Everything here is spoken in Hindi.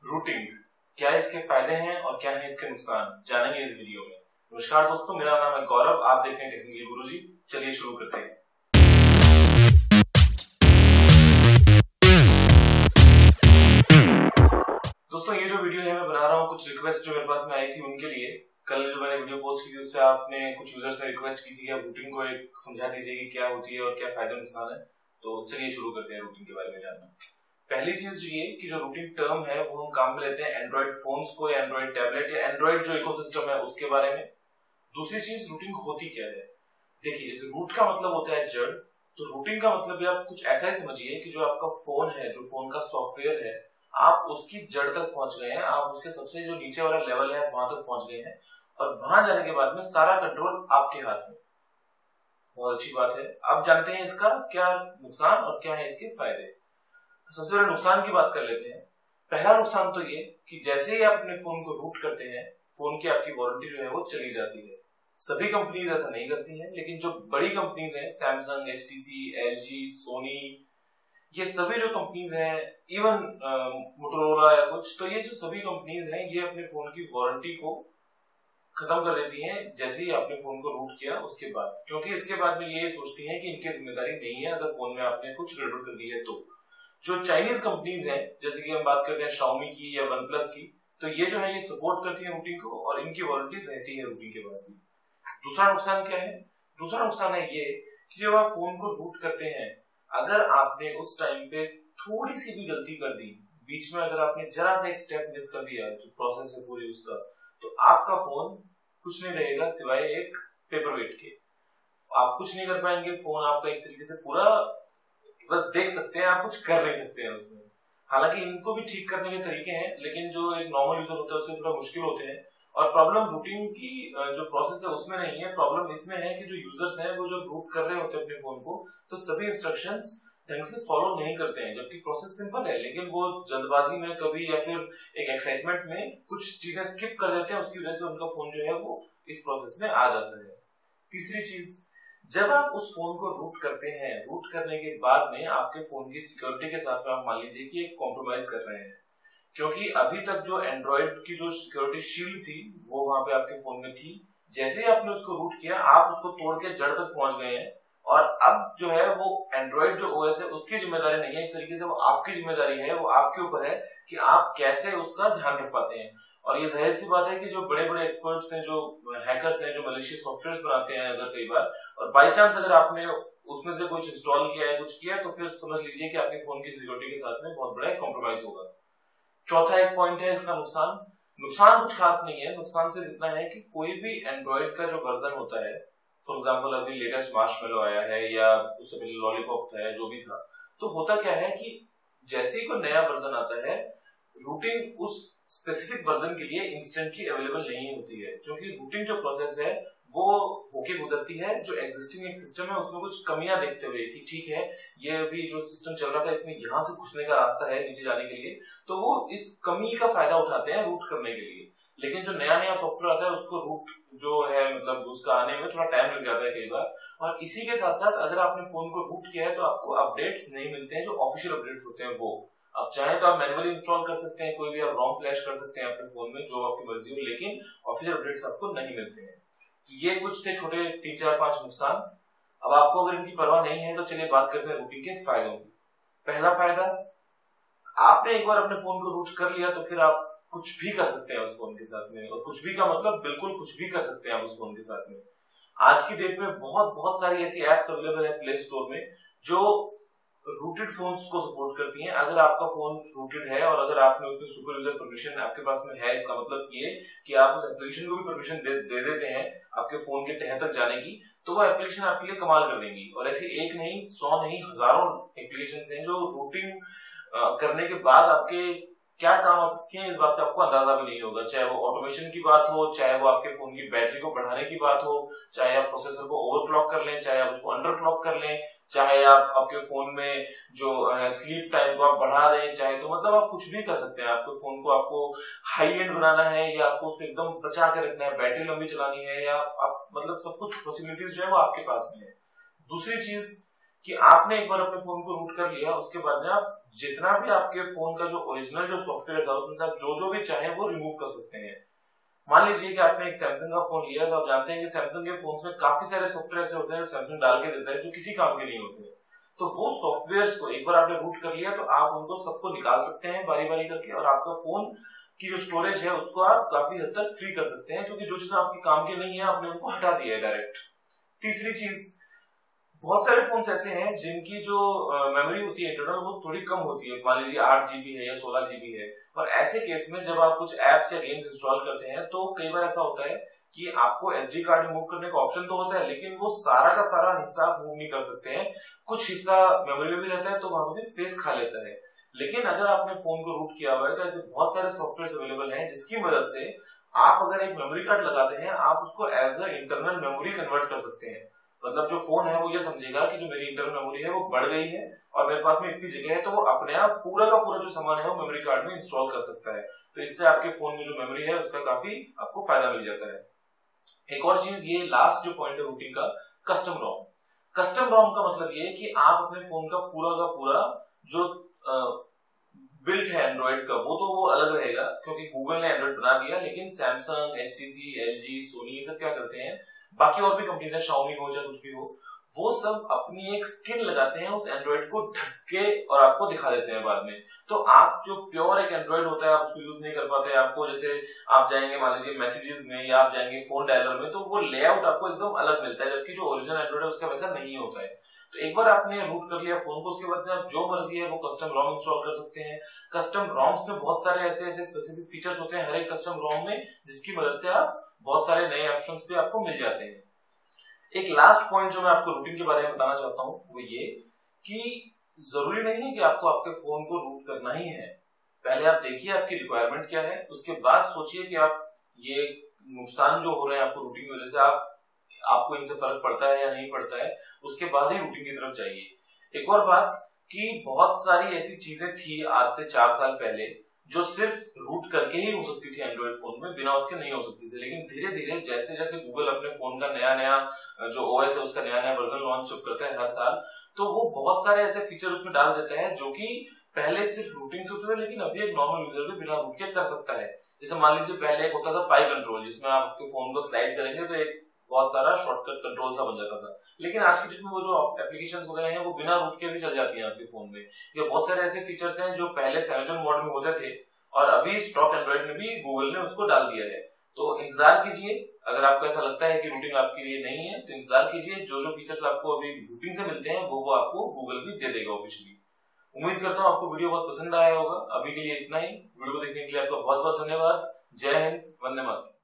रूटिंग, क्या इसके फायदे हैं और क्या है इसके नुकसान, जानेंगे इस वीडियो में। नमस्कार दोस्तों, मेरा नाम है गौरव, आप देख रहे हैं टेक्निकल गुरुजी। चलिए शुरू करते हैं। दोस्तों ये जो वीडियो है मैं बना रहा हूँ कुछ रिक्वेस्ट जो मेरे पास में आई थी उनके लिए। कल जो मैंने वीडियो पोस्ट की थी उस पर आपने कुछ यूजर्स ने रिक्वेस्ट की थी कि आप रूटिंग को एक समझा दीजिए कि क्या होती है और क्या फायदे नुकसान है। तो चलिए शुरू करते हैं रूटिंग के बारे में जानना। पहली चीज ये कि जो रूटिंग टर्म है वो हम काम में लेते हैं एंड्रॉइड फोन्स को या एंड्रॉइड टैबलेट या एंड्रॉइड जो इकोसिस्टम है उसके बारे में। दूसरी चीज रूटिंग होती क्या है। देखिए, इस रूट का मतलब होता है जड़, तो रूटिंग का मतलब आप कुछ ऐसा ही समझिए कि जो आपका फोन है, जो फोन का सॉफ्टवेयर है, आप उसकी जड़ तक पहुंच गए हैं, आप उसके सबसे जो नीचे वाला लेवल है वहां तक पहुंच गए हैं और वहां जाने के बाद में सारा कंट्रोल आपके हाथ में। बहुत अच्छी बात है। अब जानते हैं इसका क्या नुकसान और क्या है इसके फायदे। सबसे पहले नुकसान की बात कर लेते हैं। पहला नुकसान तो ये कि जैसे ही आप अपने फोन को रूट करते हैं, फोन की आपकी वारंटी जो है वो चली जाती है। सभी कंपनीज ऐसा नहीं करती हैं, लेकिन जो बड़ी कंपनीज हैं, सैमसंग, एचटीसी, एलजी, सोनी, ये सभी जो कंपनीज हैं, इवन मोटोरोला या कुछ, तो ये जो सभी कंपनीज हैं ये अपने फोन की वारंटी को खत्म कर देती हैं जैसे ही आपने फोन को रूट किया उसके बाद, क्योंकि इसके बाद में ये सोचती हैं कि इनकी जिम्मेदारी नहीं है अगर फोन में आपने कुछ गड़बड़ कर दी है तो। जो चाइनीज कंपनीज हैं, जैसे कि हम बात करते हैं Xiaomi की या OnePlus की, तो ये जो है ये सपोर्ट करती है रूटिंग को और इनकी वारंटी रहती है रूटिंग के बाद भी। दूसरा नुकसान क्या है? दूसरा नुकसान है ये कि जब आप फोन को रूट करते हैं, अगर आपने उस टाइम पे थोड़ी सी भी गलती कर दी, बीच में अगर आपने जरा सा एक स्टेप मिस कर दिया जो प्रोसेस है पूरी उसका, तो आपका फोन कुछ नहीं रहेगा सिवाय एक पेपरवेट के। आप कुछ नहीं कर पाएंगे, फोन आपका एक तरीके से पूरा बस देख सकते हैं, आप कुछ कर नहीं सकते हैं उसमें। हालांकि इनको भी ठीक करने के तरीके हैं, लेकिन जो एक नॉर्मल यूजर होता है उसके थोड़ा मुश्किल होते हैं। और प्रॉब्लम रूटिंग की जो प्रोसेस है उसमें नहीं है, प्रॉब्लम इसमें है कि जो यूजर्स हैं वो जब रूट कर रहे होते हैं अपने फोन को, तो सभी इंस्ट्रक्शंस ढंग से फॉलो नहीं करते हैं, जबकि प्रोसेस सिंपल है, लेकिन वो जल्दबाजी में कभी या फिर एक एक्साइटमेंट में कुछ चीजें स्किप कर देते हैं, उसकी वजह से उनका फोन जो है वो इस प्रोसेस में आ जाता है। तीसरी चीज, जब आप उस फोन को रूट करते हैं, रूट करने के बाद में आपके फोन की सिक्योरिटी के साथ में आप मान लीजिए कि एक कॉम्प्रोमाइज कर रहे हैं, क्योंकि अभी तक जो एंड्रॉइड की जो सिक्योरिटी शील्ड थी वो वहां पे आपके फोन में थी। जैसे ही आपने उसको रूट किया, आप उसको तोड़ के जड़ तक पहुंच गए हैं और अब जो है वो एंड्रॉइड जो ओएस है उसकी जिम्मेदारी नहीं है, एक तरीके से वो आपकी जिम्मेदारी है, वो आपके ऊपर है कि आप कैसे उसका ध्यान रख पाते हैं। और ये जाहिर सी बात है कि जो बड़े बड़े एक्सपर्ट्स हैं, जो हैकर्स हैं, जो मलिशियस सॉफ्टवेयर बनाते हैं, अगर कई बार और बाई चांस अगर आपने उसमें से कुछ इंस्टॉल किया है, कुछ किया, तो फिर समझ लीजिए कि आपके फोन की सिक्योरिटी के साथ में बहुत बड़ा कॉम्प्रोमाइज होगा। चौथा एक पॉइंट है इसका नुकसान। नुकसान कुछ खास नहीं है, नुकसान सिर्फ इतना है कि कोई भी एंड्रॉइड का जो वर्जन होता है, फॉर एग्जाम्पल अभी लेटेस्ट मार्शमैलो आया है या उससे पहले लॉलीपॉप था, जो भी था, तो होता क्या है कि जैसे ही कोई नया वर्जन आता है, रूटिंग उस स्पेसिफिक वर्जन के लिए इंस्टेंटली अवेलेबल नहीं होती है, क्योंकि रूटिंग जो प्रोसेस है वो होके गुजरती है जो एग्जिस्टिंग एक सिस्टम है उसमें कुछ कमियां देखते हुए कि ठीक है ये अभी जो सिस्टम चल रहा था इसमें यहाँ से घुसने का रास्ता है नीचे जाने के लिए, तो वो इस कमी का फायदा उठाते हैं रूट करने के लिए। लेकिन जो नया नया सॉफ्टवेयर आता है उसको रूट जो है मतलब उसका आने में थोड़ा टाइम लग जाता है कई बार। और इसी के साथ साथ अगर आपने फोन को रूट किया है तो आपको अपडेट्स नहीं मिलते हैं, जो ऑफिशियल अपडेट्स होते हैं वो आप चाहे तो आप मैनुअली इंस्टॉल कर सकते हैं, कोई भी आप रॉम फ्लैश कर सकते हैं अपने फोन में, जो आपकी मर्जी हो, लेकिन ऑफिशियल अपडेट्स आपको नहीं मिलते हैं। तो ये कुछ थे छोटे 3-4-5 नुकसान। अब आपको अगर इनकी परवाह नहीं है तो चलिए बात करते हैं रूटिंग के फायदों की। पहला फायदा, आपने एक बार अपने फोन को रूट कर लिया तो फिर आप कुछ भी कर सकते हैं उस फोन के साथ में, और कुछ भी का मतलब बिल्कुल कुछ भी कर सकते हैं आप उस फोन के साथ में। आज की डेट में बहुत बहुत सारी ऐसी एप्स अवेलेबल है प्ले स्टोर में जो रूटेड फोन्स को सपोर्ट करती हैं। अगर आपका फोन रूटेड है और अगर आपने उसमें सुपर यूजर परमिशन आपके पास में है, इसका मतलब ये कि आप उस एप्लीकेशन को भी परमिशन दे देते हैं आपके फोन के तह तक जाने की, तो वो एप्लीकेशन आपके लिए कमाल कर देंगी। और ऐसी एक नहीं, 100 नहीं, हजारों एप्लीकेशन हैं जो रूटिंग करने के बाद आपके क्या काम आ सकती है इस बात का आपको अंदाजा भी नहीं होगा। चाहे वो ऑटोमेशन की बात हो, चाहे वो आपके फोन की बैटरी को बढ़ाने की बात हो, चाहे आप प्रोसेसर को ओवरक्लॉक कर लें, चाहे आप उसको अंडरक्लॉक कर लें, चाहे आप आपके फोन में जो स्लीप टाइम को आप बढ़ा दें, चाहे तो मतलब आप कुछ भी कर सकते हैं। आपके फोन को आपको हाई एंड बनाना है या आपको उसको एकदम बचा के रखना है, बैटरी लंबी चलानी है, या आप मतलब सब कुछ पॉसिबिलिटीज जो है वो आपके पास में है। दूसरी चीज, कि आपने एक बार अपने फोन को रूट कर लिया, उसके बाद में आप जितना भी आपके फोन का जो ओरिजिनल जो सॉफ्टवेयर था उसमें से आप जो भी चाहे वो रिमूव कर सकते हैं। मान लीजिए कि आपने एक सैमसंग का फोन लिया, तो आप जानते हैं कि सैमसंग के फोन्स में काफी सारे सॉफ्टवेयर ऐसे होते हैं जो सैमसंग डाल के देता है जो किसी काम के नहीं होते। तो वो सॉफ्टवेयर्स को एक बार आपने रूट कर लिया तो आप उनको सबको निकाल सकते हैं बारी बारी करके, और आपका फोन की जो स्टोरेज है उसको आप काफी हद तक फ्री कर सकते हैं, क्योंकि जो चीज आपके काम की नहीं है आपने उनको हटा दिया है डायरेक्ट। तीसरी चीज, बहुत सारे फोन्स ऐसे हैं जिनकी जो मेमोरी होती है इंटरनल वो थोड़ी कम होती है, मान लीजिए 8 GB है या 16 GB है, और ऐसे केस में जब आप कुछ एप्स या गेम्स इंस्टॉल करते हैं तो कई बार ऐसा होता है कि आपको SD कार्ड रिमूव करने का ऑप्शन तो होता है, लेकिन वो सारा का सारा हिस्सा आप मूव नहीं कर सकते हैं, कुछ हिस्सा मेमोरी में भी रहता है तो वहां पर भी स्पेस खा लेता है। लेकिन अगर आपने फोन को रूट किया हुआ है तो ऐसे बहुत सारे सॉफ्टवेयर अवेलेबल हैं जिसकी मदद से आप अगर एक मेमोरी कार्ड लगाते हैं आप उसको as a internal memory convert कर सकते हैं। मतलब जो फोन है वो ये समझेगा कि जो मेरी इंटरनल मेमोरी है वो बढ़ गई है और मेरे पास में इतनी जगह है, तो वो अपने आप पूरा का पूरा जो सामान है वो मेमोरी कार्ड में इंस्टॉल कर सकता है। तो इससे आपके फोन में जो मेमोरी है उसका काफी आपको फायदा मिल जाता है। एक और चीज, ये लास्ट जो पॉइंट है रूटिंग का, कस्टम रोम। कस्टम रोम का मतलब ये है कि आप अपने फोन का पूरा जो बिल्ट है एंड्रॉइड का वो अलग रहेगा, क्योंकि गूगल ने एंड्रॉइड बना दिया, लेकिन सैमसंग, HTC, LG, सोनी ये सब क्या करते हैं, बाकी और भी कंपनीज है, शाओमी हो चाहे कुछ भी हो, वो सब अपनी एक स्किन लगाते हैं उस एंड्रॉइड को ढक के और आपको दिखा देते हैं बाद में। तो आप जो प्योर एक एंड्रॉइड होता है आप उसको यूज नहीं कर पाते। आपको जैसे आप जाएंगे मान लीजिए मैसेजेस में या आप जाएंगे फोन डायलर में, तो वो लेआउट आपको एकदम अलग मिलता है, जबकि जो ओरिजिनल एंड्रॉइड है उसका वैसा नहीं होता है। तो एक बार आपने रूट कर लिया फोन को, उसके बाद में आप जो मर्जी है वो कस्टम रोम इंस्टॉल कर सकते हैं। कस्टम रोम्स में बहुत सारे ऐसे स्पेसिफिक फीचर्स होते हैं हर एक कस्टम रोम में, जिसकी मदद से आप बहुत सारे नए ऑप्शंस भी आपको मिल जाते हैं। एक लास्ट पॉइंट जो मैं आपको रूटिंग के बारे में बताना चाहता हूं वो ये कि जरूरी नहीं है कि आपको आपके फोन को रूट करना ही है। पहले आप देखिए आपकी रिक्वायरमेंट क्या है, उसके बाद सोचिए कि आप ये नुकसान जो हो रहे हैं आपको रूटिंग की वजह से आपको इनसे फर्क पड़ता है या नहीं पड़ता है, उसके बाद ही रूटिंग की तरफ जाइए। एक और बात कि बहुत सारी ऐसी चीजें थी आज से 4 साल पहले जो सिर्फ रूट करके ही हो सकती थी एंड्रॉइड फोन में, बिना उसके नहीं हो सकती थी। लेकिन धीरे धीरे जैसे जैसे गूगल अपने फोन का नया जो OS है उसका नया वर्जन लॉन्च करता है हर साल, तो वो बहुत सारे ऐसे फीचर उसमें डाल देता है जो कि पहले सिर्फ रूटिंग से होते थे, लेकिन अभी एक नॉर्मल यूजर भी बिना रूट के कर सकता है। जैसे मान लीजिए पहले एक होता था पाई कंट्रोल, जिसमें आप आपके फोन को स्लाइड करेंगे तो एक बहुत सारा शॉर्टकट कंट्रोल सा बन जाता था। लेकिन आज की डेट में वो जो एप्लीकेशंस वगैरह हैं वो बिना रूट के भी चल जाती हैं आपके फोन में। ये बहुत सारे ऐसे फीचर्स हैं जो पहले सैमसंग मॉडल में होते थे और अभी स्टॉक एंड्रॉइड में भी गूगल ने उसको डाल दिया है। तो इंतजार कीजिए, अगर आपको ऐसा लगता है कि रूटिंग आपके लिए नहीं है तो इंतजार कीजिए, जो फीचर्स आपको अभी रूटिंग से मिलते हैं वो आपको गूगल भी दे देगा ऑफिशियली। उम्मीद करता हूँ आपको वीडियो बहुत पसंद आया होगा। अभी के लिए इतना ही। वीडियो को देखने के लिए आपका बहुत बहुत धन्यवाद। जय हिंद, वंदे मातरम।